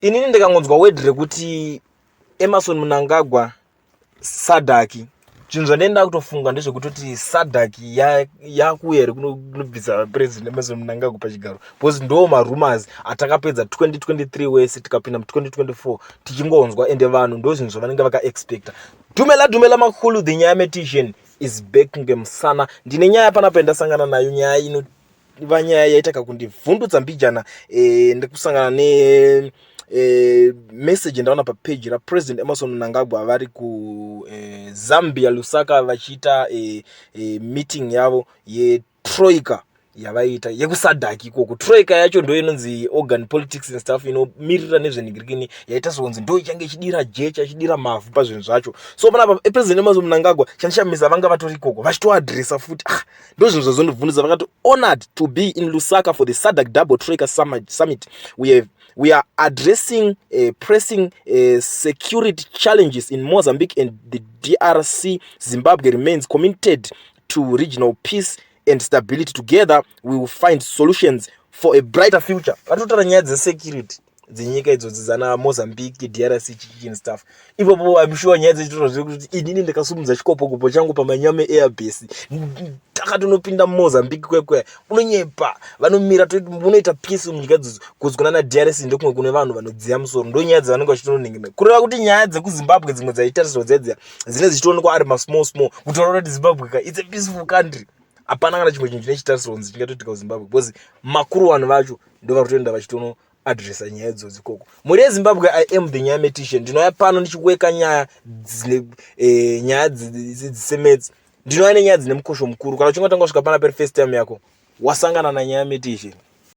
inini ndikangonzwa wedre kuti Emerson Mnangagwa SADC, chinhu zvandaenda kutofunga ndezvekutoti SADC yakuuya here kunobvisa president Emerson Mnangagwa pachigaro, because ndo marumors atakapedza 2023 wese tikapinda mu2024 tichingonzwa, ende vanhu ndo zvinhu zvavanenge vakaexpecta. Dhumela makulu, the nyaya meditation is back ngemusana. Ndine nyaya panapa endasangana nayo, nyaya inova nyaya yaitaka kundivhundutsa mbijana ndekusangana ne message ndaona pa page ra President Emerson Mnangagwa vari ku Zambia Lusaka vachiita meeting yavo yetroika yavaita yekusadhaki ikoko. Troika yacho ndo inonzi organ politics and stuff inomirira nezvenhingirikini yaita sonzi ndo ichange ichidira jecha ichidira mavhu pazvinhu zvacho. So panapa President Emerson Mnangagwa chanishamisa vanga vatori ikoko vachitoadresa futi ndo zvinhu zvazondibvunisa. Vakati honored to be in Lusaka for the SADC double troika summit. We are addressing pressing security challenges in Mozambique, and the DRC Zimbabwe remains committed to regional peace and stability. Together we will find solutions for a brighter future. Vatotara nyaya dzesecurity dzenyika idzodzi dzana Mozambique, DRC chichi and stuff. Ipopo I'm sure nyaya dzechitoro zvekuti inini ndakasumudza chikopokopo changu pamanyame airbase takatonopinda Mozambique kwekwe unonyepa vanomira unoita peace munyika idzodzi kuzikana na DRC ndokumwe kune vanhu vanodziya musoro. Ndo nyaya dzavanenge vachitoningira kureva kuti nyaya dzekuZimbabwe dzimwe dzaitariswa dzedzia dzine dzichitoonekwa ari small kutaura kuti Zimbabwe it's a peaceful country. Hapana kana chimwe chinhu chinechitariswa kunzi chingatoitika kuZimbabwe, because makuru vanhu vacho ndo varikutoenda vachitono adresa nyaya idzodzi koko. Muri yeZimbabwe I am the nyaya meditation. Ndinouya pano ndichiweka nyaya dzine nyaya dzisemedzi. Ndinouya nenyaya dzine mukosho mukuru. Kana uchingatanga kusvika pana peri first time yako wasangana na nyaya meditation.